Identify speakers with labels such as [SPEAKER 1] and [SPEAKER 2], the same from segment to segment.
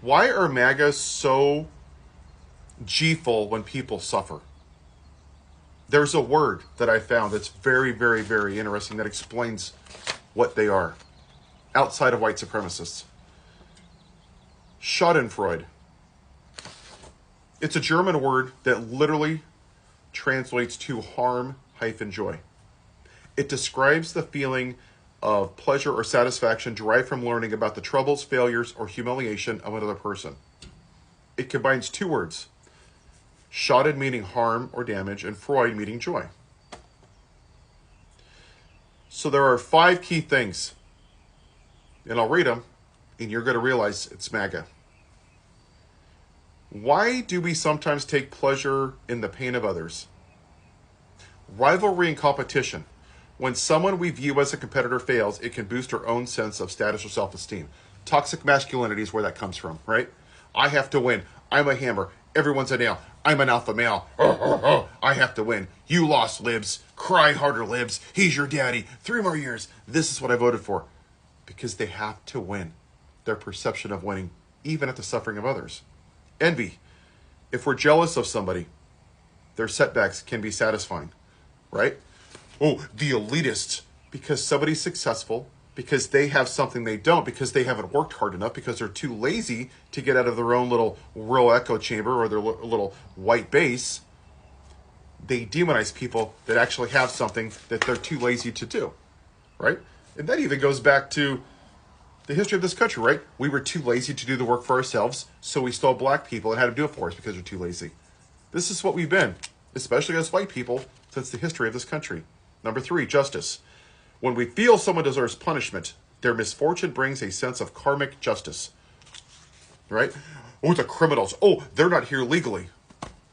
[SPEAKER 1] Why are MAGA so G-ful when people suffer? There's a word that I found that's very, very, very interesting that explains what they are outside of white supremacists. Schadenfreude. It's a German word that literally translates to harm-joy. It describes the feeling of pleasure or satisfaction derived from learning about the troubles, failures, or humiliation of another person. It combines two words, Schaden meaning harm or damage, and Freud meaning joy. So there are 5 key things, and I'll read them, and you're going to realize it's MAGA. Why do we sometimes take pleasure in the pain of others? Rivalry and competition. When someone we view as a competitor fails, it can boost our own sense of status or self-esteem. Toxic masculinity is where that comes from, right? I have to win. I'm a hammer. Everyone's a nail. I'm an alpha male. I have to win. You lost, libs. Cry harder, libs. He's your daddy. 3 more years. This is what I voted for. Because they have to win. Their perception of winning, even at the suffering of others. Envy. If we're jealous of somebody, their setbacks can be satisfying, right? Oh, the elitists, because somebody's successful, because they have something they don't, because they haven't worked hard enough, because they're too lazy to get out of their own little rural echo chamber or their little white base, they demonize people that actually have something that they're too lazy to do, right? And that even goes back to the history of this country, right? We were too lazy to do the work for ourselves, so we stole black people and had to do it for us because we're too lazy. This is what we've been, especially as white people, since the history of this country. Number 3, justice. When we feel someone deserves punishment, their misfortune brings a sense of karmic justice, right? Oh, the criminals. Oh, they're not here legally.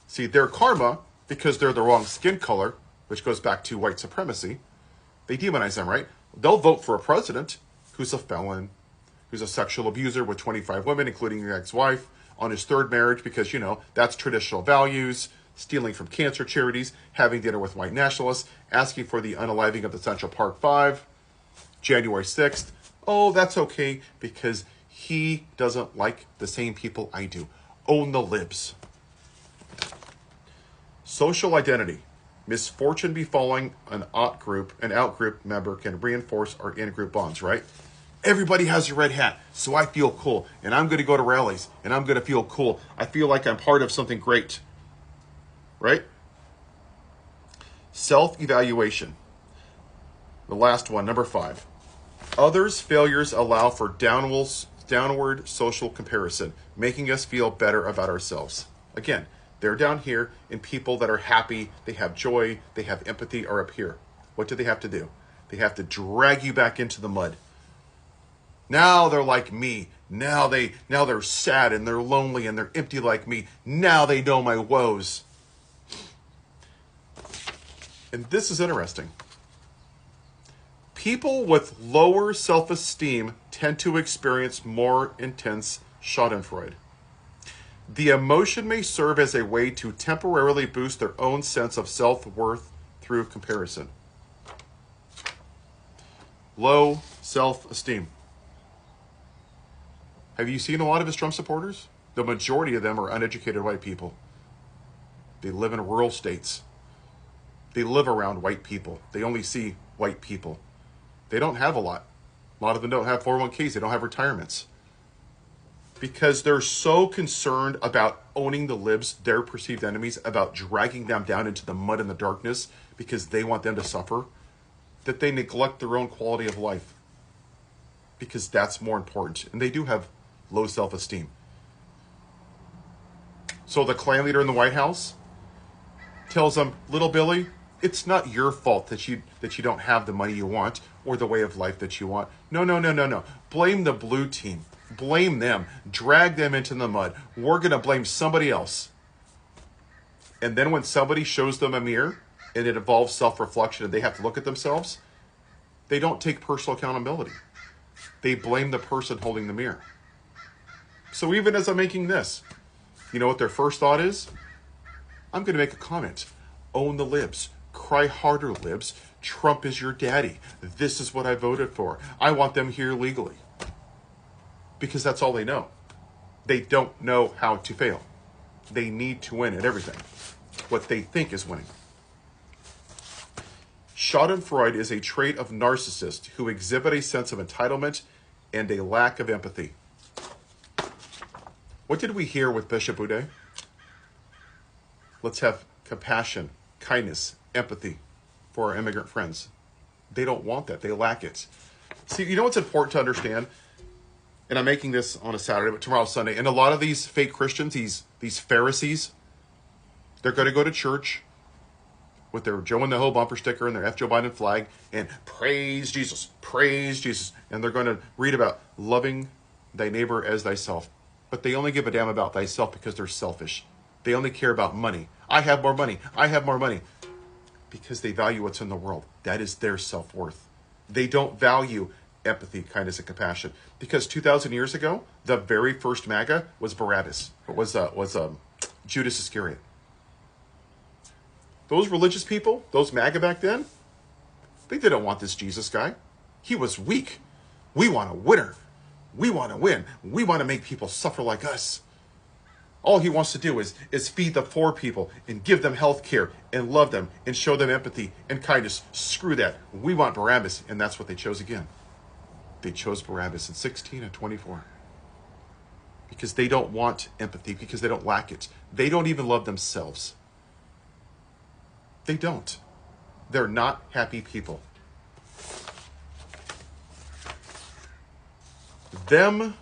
[SPEAKER 1] See, their karma, because they're the wrong skin color, which goes back to white supremacy, they demonize them, right? They'll vote for a president who's a felon, who's a sexual abuser with 25 women, including your ex-wife, on his 3rd marriage because, that's traditional values, stealing from cancer charities, having dinner with white nationalists, asking for the unaliving of the Central Park 5, January 6th. Oh, that's okay because he doesn't like the same people I do. Own the libs. Social identity. Misfortune befalling an out-group member can reinforce our in-group bonds, right? Everybody has a red hat, so I feel cool, and I'm going to go to rallies, and I'm going to feel cool. I feel like I'm part of something great, right? Self-evaluation. The last one, number 5. Others' failures allow for downward social comparison, making us feel better about ourselves. Again, they're down here, and people that are happy, they have joy, they have empathy are up here. What do they have to do? They have to drag you back into the mud. Now they're like me. Now they're sad and they're lonely and they're empty like me. Now they know my woes. And this is interesting. People with lower self-esteem tend to experience more intense Schadenfreude. The emotion may serve as a way to temporarily boost their own sense of self-worth through comparison. Low self-esteem. Have you seen a lot of his Trump supporters? The majority of them are uneducated white people. They live in rural states. They live around white people. They only see white people. They don't have a lot. A lot of them don't have 401ks. They don't have retirements. Because they're so concerned about owning the libs, their perceived enemies, about dragging them down into the mud and the darkness because they want them to suffer, that they neglect their own quality of life. Because that's more important. And they do have low self-esteem. So the Klan leader in the White House tells them, little Billy, it's not your fault that you don't have the money you want or the way of life that you want. No. Blame the blue team. Blame them. Drag them into the mud. We're going to blame somebody else. And then when somebody shows them a mirror and it involves self-reflection and they have to look at themselves, they don't take personal accountability. They blame the person holding the mirror. So even as I'm making this, you know what their first thought is? I'm going to make a comment. Own the libs. Cry harder, libs. Trump is your daddy. This is what I voted for. I want them here legally. Because that's all they know. They don't know how to fail. They need to win at everything, what they think is winning. Schadenfreude is a trait of narcissists who exhibit a sense of entitlement and a lack of empathy. What did we hear with Bishop Uday? Let's have compassion, kindness, empathy for our immigrant friends. They don't want that. They lack it. See, you know what's important to understand? And I'm making this on a Saturday, but tomorrow's Sunday. And a lot of these fake Christians, these Pharisees, they're going to go to church with their Joe in the Ho bumper sticker and their F. Joe Biden flag and praise Jesus, praise Jesus. And they're going to read about loving thy neighbor as thyself. But they only give a damn about thyself because they're selfish. They only care about money. I have more money. I have more money. Because they value what's in the world. That is their self-worth. They don't value empathy, kindness, and compassion. Because 2,000 years ago, the very first MAGA was Barabbas. It was Judas Iscariot. Those religious people, those MAGA back then, they didn't want this Jesus guy. He was weak. We want a winner. We want to win. We want to make people suffer like us. All he wants to do is feed the poor people and give them health care and love them and show them empathy and kindness. Screw that. We want Barabbas, and that's what they chose again. They chose Barabbas in 16 and 24. Because they don't want empathy, because they don't lack it. They don't even love themselves. They don't. They're not happy people. Them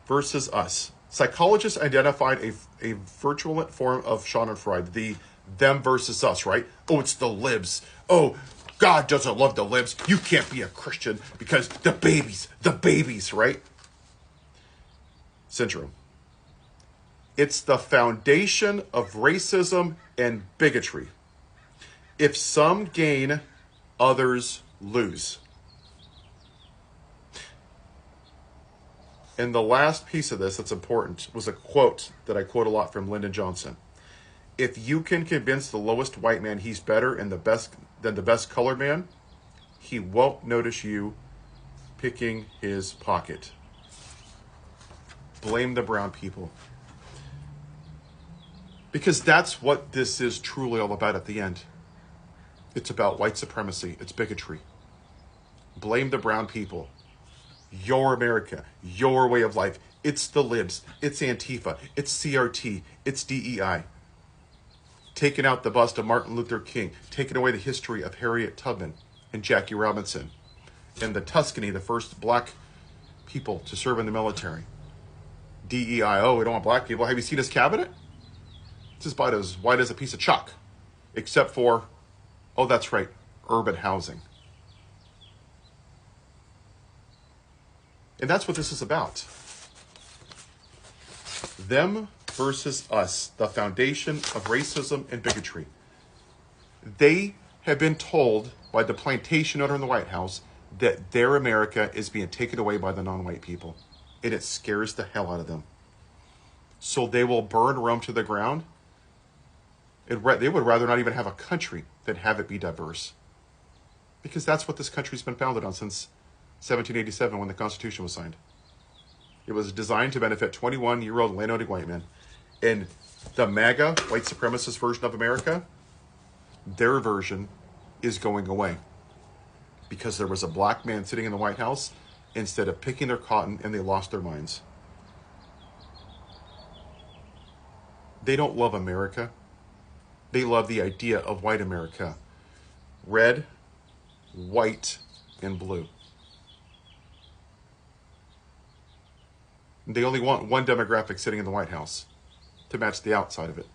[SPEAKER 1] versus us. Psychologists identified a virulent form of Schadenfreude, the them versus us, right? Oh, it's the libs. Oh, God doesn't love the libs. You can't be a Christian because the babies, right? Syndrome. It's the foundation of racism and bigotry. If some gain, others lose. And the last piece of this that's important was a quote that I quote a lot from Lyndon Johnson. If you can convince the lowest white man he's better and the best colored man, he won't notice you picking his pocket. Blame the brown people. Because that's what this is truly all about at the end. It's about white supremacy. It's bigotry. Blame the brown people. Your America, your way of life. It's the libs. It's Antifa. It's CRT. It's DEI. Taking out the bust of Martin Luther King. Taking away the history of Harriet Tubman and Jackie Robinson. And the Tuscany, the first black people to serve in the military. DEI. Oh, we don't want black people. Have you seen his cabinet? It's about as white as a piece of chalk. Except for, oh, that's right, urban housing. And that's what this is about. Them versus us, the foundation of racism and bigotry. They have been told by the plantation owner in the White House that their America is being taken away by the non-white people. And it scares the hell out of them. So they will burn Rome to the ground. They would rather not even have a country than have it be diverse. Because that's what this country's been founded on since 1787 when the Constitution was signed. It was designed to benefit 21-year-old landowning white men. And the MAGA, white supremacist version of America, their version is going away. Because there was a black man sitting in the White House instead of picking their cotton, and they lost their minds. They don't love America. They love the idea of white America. Red, white, and blue. They only want one demographic sitting in the White House to match the outside of it.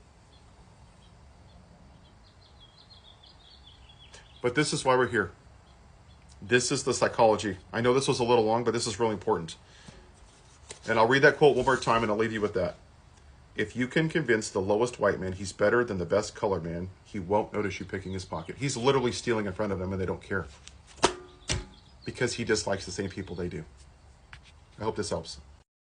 [SPEAKER 1] But this is why we're here. This is the psychology. I know this was a little long, but this is really important. And I'll read that quote one more time and I'll leave you with that. If you can convince the lowest white man he's better than the best colored man, he won't notice you picking his pocket. He's literally stealing in front of them and they don't care. Because he dislikes the same people they do. I hope this helps.